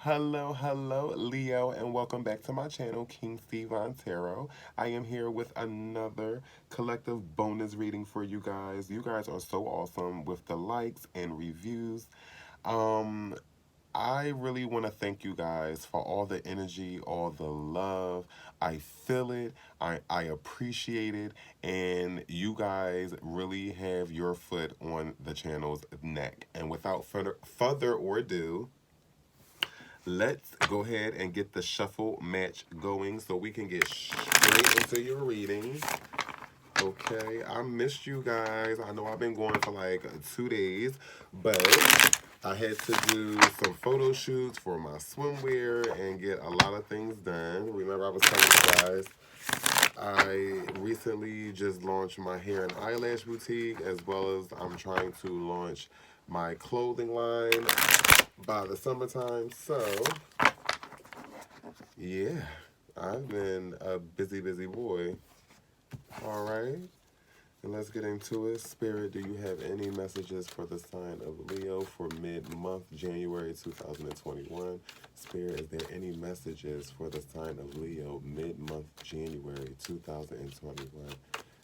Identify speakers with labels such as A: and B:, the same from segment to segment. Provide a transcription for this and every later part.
A: Hello, Leo, and welcome back to my channel, King Steve on Tarot. I am here with another collective bonus reading for you guys. You guys are so awesome with the likes and reviews. Um, I really want to thank you guys for all the energy, all the love. I feel it, I appreciate it, and you guys really have your foot on the channel's neck. And without further ado, let's go ahead and get the shuffle match going so we can get straight into your reading. Okay, I missed you guys. I know I've been going for like 2 days, but I had to do some photo shoots for my swimwear and get a lot of things done. Remember, I was telling you guys I recently just launched my hair and eyelash boutique, as well as I'm trying to launch my clothing line by the summertime. So, yeah, I've been a busy boy. All right, and let's get into it. Spirit, do you have any messages for the sign of Leo for mid-month, January 2021? Spirit, is there any messages for the sign of Leo mid-month, January 2021?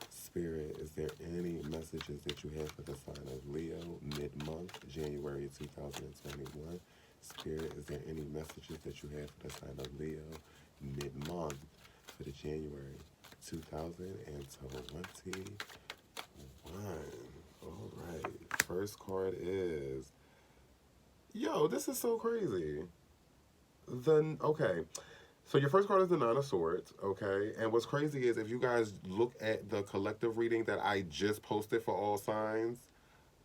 A: Spirit, is there any messages that you have for the sign of Leo mid-month, January 2021? Spirit, is there any messages that you have for the sign of Leo mid-month for the January 2021? All right. First card is, yo, this is so crazy. Okay. So your first card is the Nine of Swords, okay? And what's crazy is if you guys look at the collective reading that I just posted for all signs,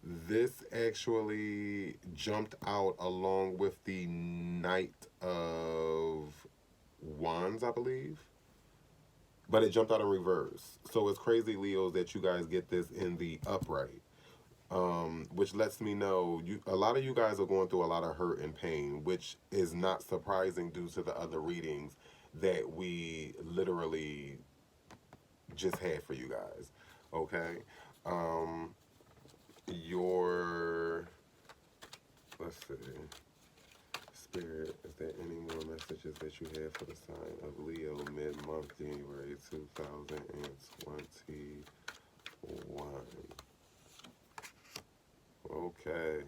A: this actually jumped out along with the Knight of Wands, I believe. But it jumped out in reverse. So it's crazy, Leos, that you guys get this in the upright. Which lets me know a lot of you guys are going through a lot of hurt and pain, which is not surprising due to the other readings that we literally just had for you guys. Okay, your let's see, Spirit. Is there any more messages that you have for the sign of Leo mid-month, January 2021? Okay.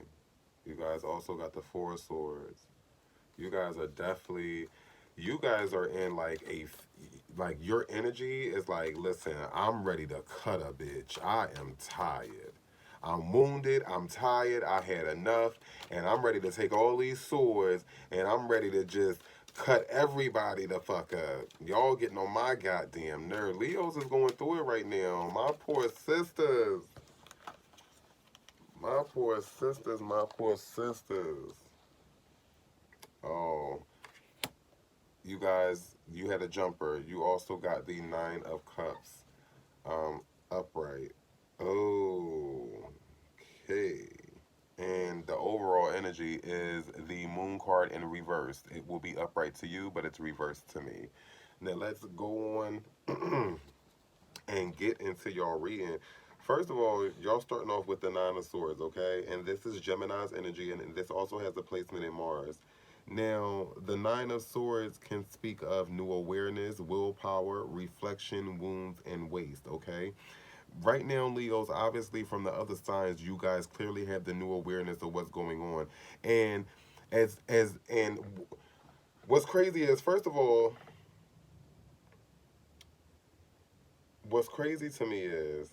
A: You guys also got the Four of Swords. You guys are definitely, you guys are in like your energy is like, listen, I'm ready to cut a bitch. I am tired. I'm wounded. I'm tired. I had enough. And I'm ready to take all these swords and I'm ready to just cut everybody the fuck up. Y'all getting on my goddamn nerve. Leo's is going through it right now. My poor sisters. My poor sisters, my poor sisters. Oh, you guys, you had a jumper. You also got the Nine of Cups upright. Oh, okay. And the overall energy is the Moon card in reverse. It will be upright to you, but it's reversed to me. Now let's go on and get into y'all reading. First of all, y'all starting off with the Nine of Swords, okay? And this is Gemini's energy, and this also has a placement in Mars. Now, the Nine of Swords can speak of new awareness, willpower, reflection, wounds, and waste, okay? Right now, Leos, obviously from the other signs, you guys clearly have the new awareness of what's going on. And and what's crazy is, first of all, what's crazy to me is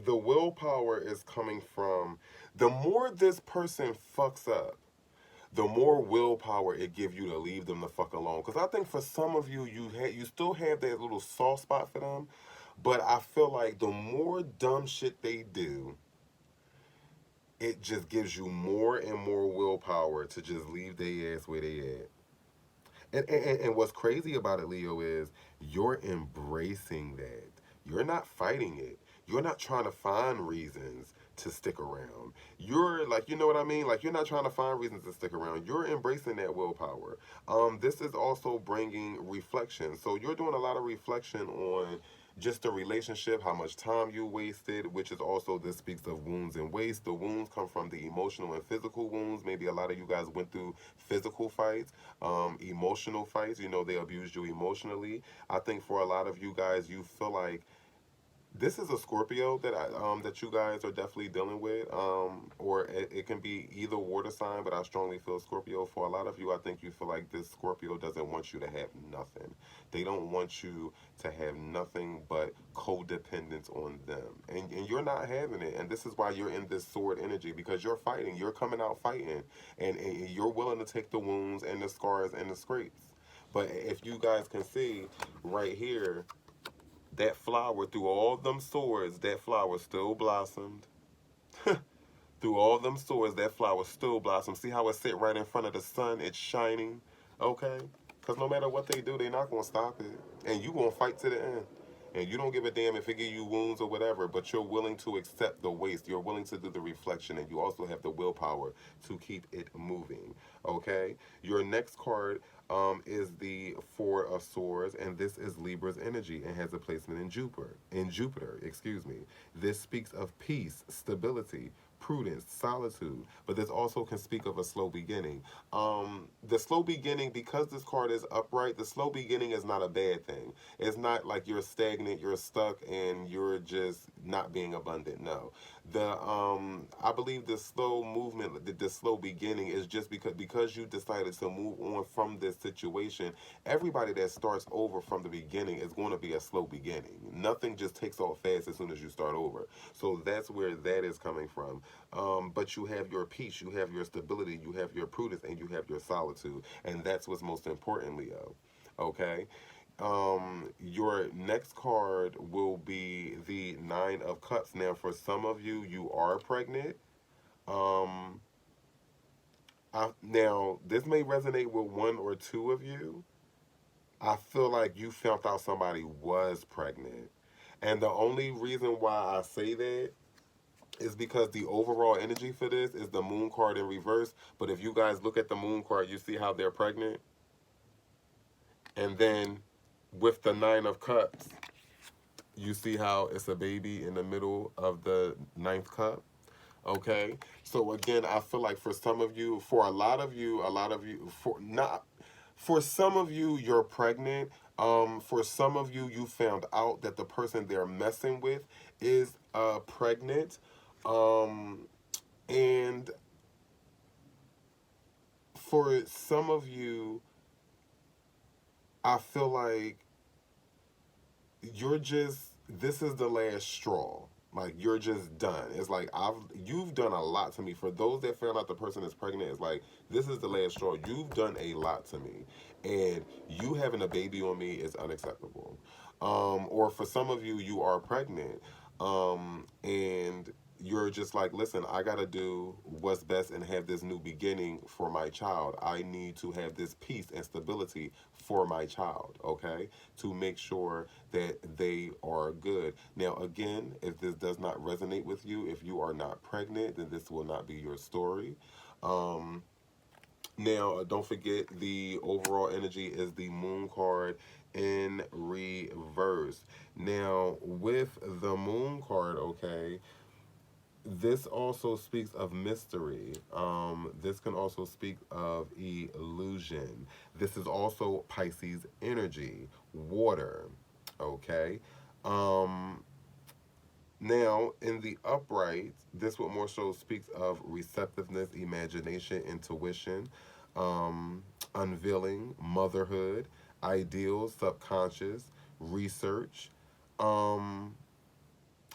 A: the willpower is coming from the more this person fucks up, the more willpower it gives you to leave them the fuck alone. Because I think for some of you, you still have that little soft spot for them, but I feel like the more dumb shit they do, it just gives you more and more willpower to just leave their ass where they at. And what's crazy about it, Leo, is you're embracing that. You're not fighting it. You're not trying to find reasons to stick around. You're like, you know what I mean? Like, you're not trying to find reasons to stick around. You're embracing that willpower. This is also bringing reflection. So you're doing a lot of reflection on just the relationship, how much time you wasted, which is also, this speaks of wounds and waste. The wounds come from the emotional and physical wounds. Maybe a lot of you guys went through physical fights, emotional fights. You know, they abused you emotionally. I think for a lot of you guys, you feel like this is a Scorpio that that you guys are definitely dealing with, or it can be either water sign, but I strongly feel Scorpio. For a lot of you, I think you feel like this Scorpio doesn't want you to have nothing. They don't want you to have nothing but codependence on them, and you're not having it. And this is why you're in this sword energy, because you're fighting. You're coming out fighting, and you're willing to take the wounds and the scars and the scrapes. But if you guys can see right here, that flower, through all them swords, that flower still blossomed. Through all them swords, that flower still blossomed. See how it sit right in front of the sun? It's shining. Okay? Because no matter what they do, they're not going to stop it. And you going to fight to the end. And you don't give a damn if it give you wounds or whatever, but you're willing to accept the waste. You're willing to do the reflection, and you also have the willpower to keep it moving. Okay? Your next card is the Four of Swords, and this is Libra's energy and has a placement in Jupiter. Excuse me. This speaks of peace, stability, prudence, solitude, but this also can speak of a slow beginning. The slow beginning, because this card is upright, the slow beginning is not a bad thing. It's not like you're stagnant, you're stuck, and you're just not being abundant. No, I believe the slow movement, the slow beginning is just because you decided to move on from this situation. Everybody that starts over from the beginning is going to be a slow beginning. Nothing just takes off fast as soon as you start over. So that's where that is coming from. But you have your peace, you have your stability, you have your prudence, and you have your solitude, and that's what's most important, Leo. Okay. Your next card will be the Nine of Cups. Now, for some of you, you are pregnant. Um, now, this may resonate with one or two of you. I feel like you found out somebody was pregnant. And the only reason why I say that is because the overall energy for this is the Moon card in reverse. But if you guys look at the Moon card, you see how they're pregnant. And then with the Nine of Cups, you see how it's a baby in the middle of the ninth cup. Okay, so again, I feel like for some of you, for a lot of you, for not, for some of you, you're pregnant. For some of you, you found out that the person they're messing with is pregnant. Um, and for some of you, I feel like you're just, this is the last straw. Like, you're just done. It's like, you've done a lot to me. For those that found out the person is pregnant, it's like, this is the last straw. You've done a lot to me, and you having a baby on me is unacceptable. Or for some of you, you are pregnant, and you're just like, listen, I gotta do what's best and have this new beginning for my child. I need to have this peace and stability for my child, okay? To make sure that they are good. Now, again, if this does not resonate with you, if you are not pregnant, then this will not be your story. Um, Now, don't forget, the overall energy is the Moon card in reverse. Now, with the Moon card, okay, this also speaks of mystery. This can also speak of illusion. This is also Pisces energy, water. Okay. Um, Now, in the upright, this what more so speaks of receptiveness, imagination, intuition, unveiling, motherhood, ideals, subconscious, research, um,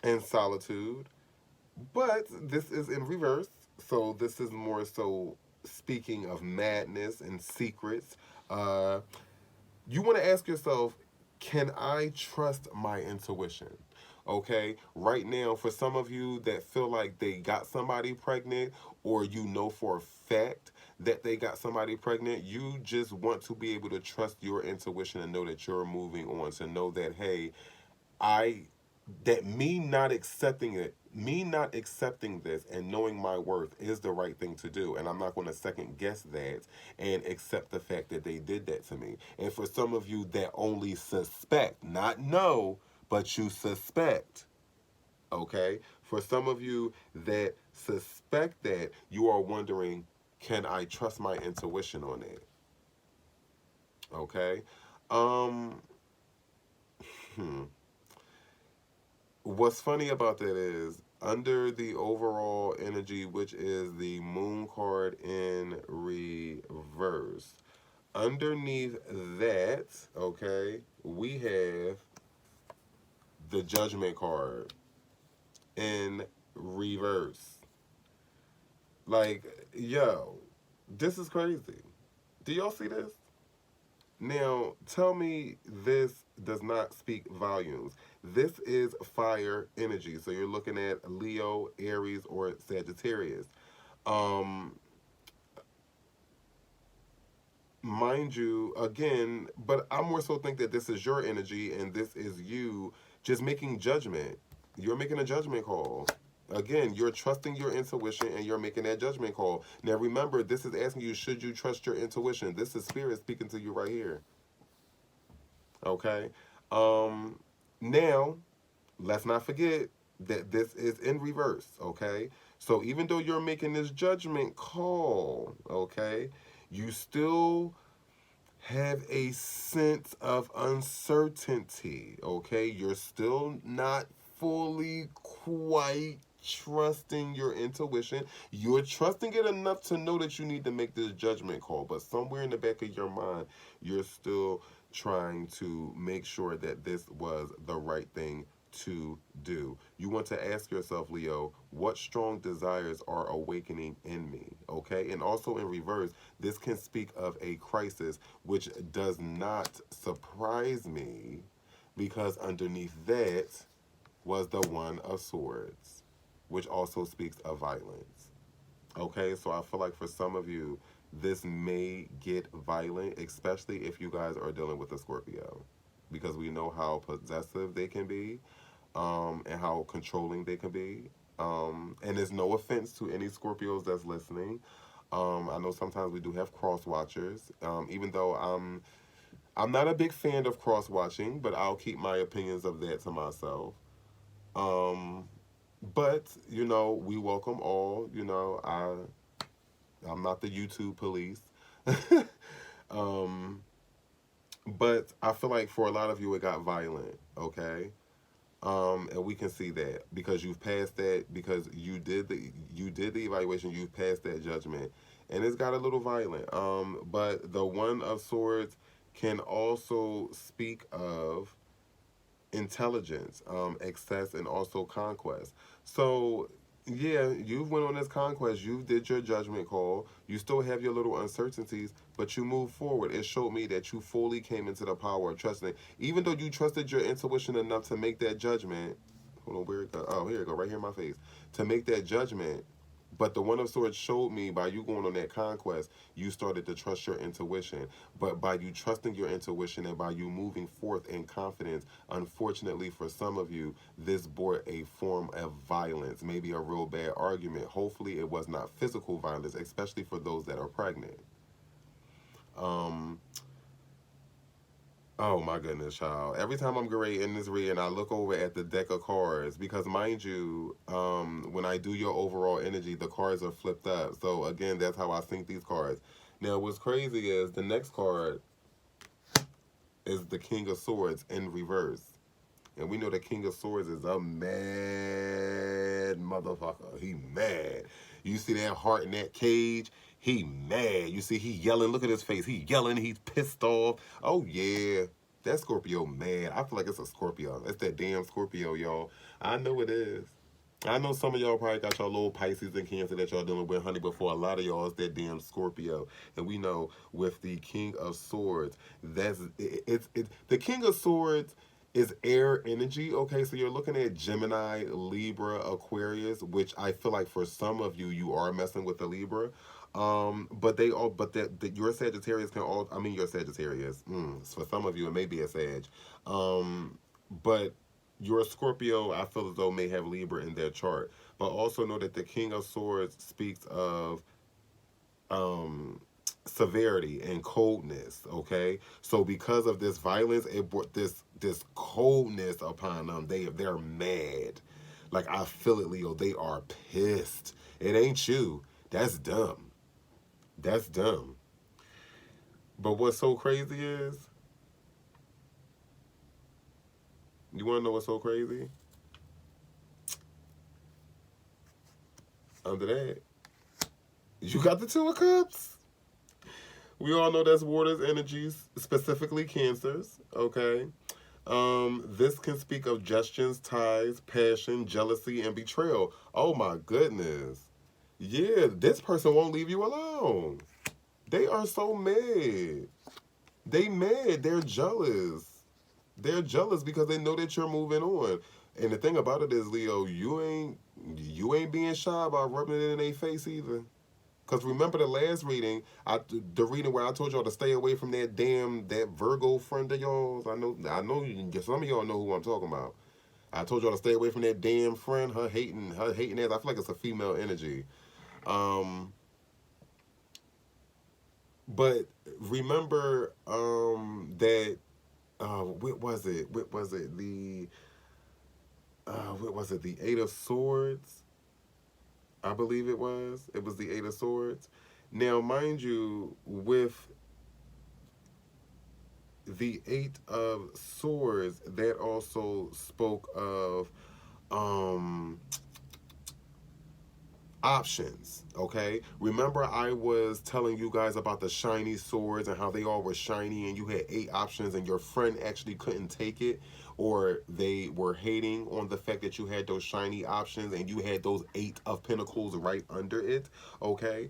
A: and solitude. But this is in reverse, so this is more so speaking of madness and secrets. Uh, you want to ask yourself, can I trust my intuition? Okay, right now, for some of you that feel like they got somebody pregnant, or you know for a fact that they got somebody pregnant, you just want to be able to trust your intuition and know that you're moving on, to know that, hey, I that me not accepting this and knowing my worth is the right thing to do, and I'm not going to second guess that and accept the fact that they did that to me. And for some of you that only suspect, not know, but you suspect, okay? For some of you that suspect that, you are wondering, can I trust my intuition on it? Okay? Um, hmm. What's funny about that is under the overall energy, which is the moon card in reverse, underneath that, okay, we have the judgment card in reverse. Like, yo, this is crazy. Do y'all see this? Now, tell me this does not speak volumes. This is fire energy. So you're looking at Leo, Aries, or Sagittarius. Um, Mind you, again, but I more so think that this is your energy and this is you just making judgment. You're making a judgment call. Again, you're trusting your intuition and you're making that judgment call. Now remember, this is asking you, should you trust your intuition? This is spirit speaking to you right here. Okay. Um, Now, let's not forget that this is in reverse, okay? So even though you're making this judgment call, okay, you still have a sense of uncertainty, okay? You're still not fully quite trusting your intuition. You're trusting it enough to know that you need to make this judgment call, but somewhere in the back of your mind, you're still trying to make sure that this was the right thing to do. You want to ask yourself, Leo, what strong desires are awakening in me? Okay, and also in reverse, this can speak of a crisis, which does not surprise me because underneath that was the One of Swords, which also speaks of violence. Okay, so I feel like for some of you, this may get violent, especially if you guys are dealing with a Scorpio, because we know how possessive they can be, and how controlling they can be. And there's no offense to any Scorpios that's listening. I know sometimes we do have cross watchers, even though I'm not a big fan of cross watching, but I'll keep my opinions of that to myself. Um, but we welcome all. I'm not the YouTube police. um, but I feel like for a lot of you, it got violent. Okay. And we can see that because you've passed that, because you did the evaluation, you've passed that judgment, and it's got a little violent. But the One of Swords can also speak of intelligence, excess, and also conquest. So yeah, you've went on this conquest. You did your judgment call. You still have your little uncertainties, but you move forward. It showed me that you fully came into the power of trusting. Even though you trusted your intuition enough to make that judgment. Hold on, where it go? Oh, here it go, right here in my face. To make that judgment, but the One of Swords showed me by you going on that conquest, you started to trust your intuition. But by you trusting your intuition and by you moving forth in confidence, unfortunately for some of you, this bore a form of violence, maybe a real bad argument. Hopefully, it was not physical violence, especially for those that are pregnant. Um, Oh my goodness, child. Every time I'm great in this reading, I look over at the deck of cards because, mind you, when I do your overall energy, the cards are flipped up. So, again, that's how I sync these cards. Now, what's crazy is the next card is the King of Swords in reverse. And we know the King of Swords is a mad motherfucker. He mad. You see that heart in that cage? He mad. You see he yelling. Look at his face. He yelling. He's pissed off. Oh, yeah. That Scorpio mad. I feel like it's a Scorpio. It's that damn Scorpio, y'all. I know it is. I know some of y'all probably got y'all little Pisces and Cancer that y'all dealing with, honey, but for a lot of y'all, it's that damn Scorpio. And we know with the King of Swords, it's the King of Swords is air energy. Okay, so you're looking at Gemini, Libra, Aquarius, which I feel like for some of you, you are messing with the Libra. But your Sagittarius can all. I mean, your Sagittarius. For some of you, it may be a Sag. But your Scorpio, I feel as though may have Libra in their chart. But also know that the King of Swords speaks of um severity and coldness. Okay, so because of this violence, it brought this coldness upon them. They're mad. Like, I feel it, Leo. They are pissed. It ain't you. That's dumb. That's dumb. But what's so crazy is, you want to know what's so crazy? Under that, you got the Two of Cups. We all know that's water's energies, specifically cancers. Okay. This can speak of gestions, ties, passion, jealousy, and betrayal. Oh my goodness. Yeah, this person won't leave you alone. They are so mad. They mad. They're jealous. They're jealous because they know that you're moving on. And the thing about it is, Leo, you ain't being shy about rubbing it in their face either. Cause remember the last reading, the reading where I told y'all to stay away from that Virgo friend of y'all's. I know some of y'all know who I'm talking about. I told y'all to stay away from that damn friend. Her hating ass. I feel like it's a female energy. Um, but remember that what was it? What was it? The Eight of Swords. I believe it was. It was the Eight of Swords. Now, mind you, with the Eight of Swords, that also spoke of um options. Okay, remember I was telling you guys about the shiny swords and how they all were shiny, and you had 8 options, and your friend actually couldn't take it, or they were hating on the fact that you had those shiny options and you had those 8 of Pentacles right under it. Okay,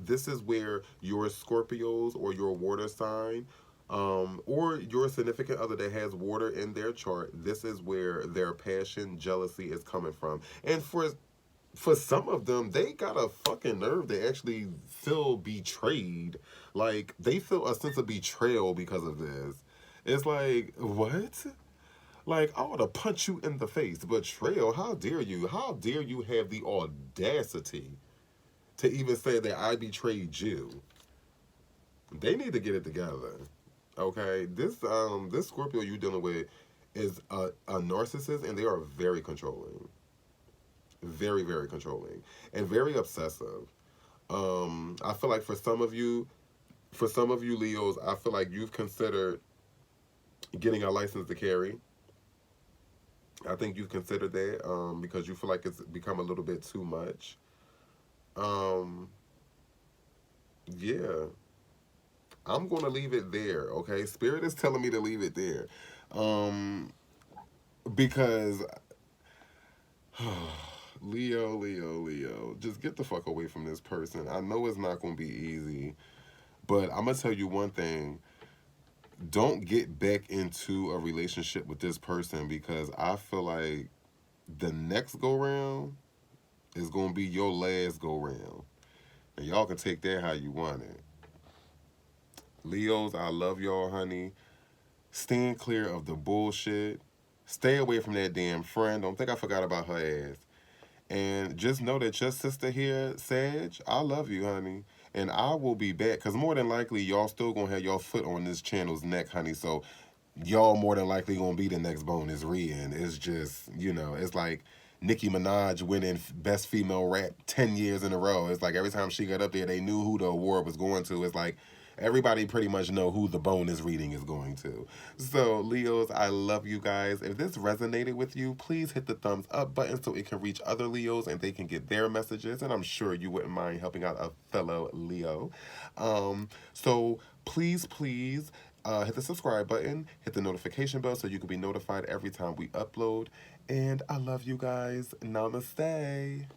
A: this is where your Scorpios or your water sign, or your significant other that has water in their chart, this is where their passion, jealousy is coming from. And for some of them, they got a fucking nerve to actually feel betrayed. Like, they feel a sense of betrayal because of this. It's like, what? Like, I ought to punch you in the face. Betrayal? How dare you? How dare you have the audacity to even say that I betrayed you? They need to get it together. Okay? This Scorpio you dealing with is a narcissist, and they are very controlling. Very, very controlling. And very obsessive. I feel like for some of you Leos, I feel like you've considered getting a license to carry. I think you've considered that, because you feel like it's become a little bit too much. Um, yeah, I'm gonna leave it there. Okay, Spirit is telling me to leave it there, um, because Leo, just get the fuck away from this person. I know it's not gonna be easy, but I'm gonna tell you one thing. Don't get back into a relationship with this person, because I feel like the next go round is gonna be your last go round. And y'all can take that how you want it. Leos, I love y'all, honey. Stand clear of the bullshit. Stay away from that damn friend. Don't think I forgot about her ass. And just know that your sister here, Sag, I love you, honey. And I will be back. Because more than likely, y'all still going to have your foot on this channel's neck, honey. So y'all more than likely going to be the next bonus reading. It's just, it's like Nicki Minaj winning Best Female Rap 10 years in a row. It's like every time she got up there, they knew who the award was going to. It's like everybody pretty much know who the bonus reading is going to. So, Leos, I love you guys. If this resonated with you, please hit the thumbs up button so it can reach other Leos and they can get their messages. And I'm sure you wouldn't mind helping out a fellow Leo. So please, hit the subscribe button, hit the notification bell so you can be notified every time we upload. And I love you guys. Namaste.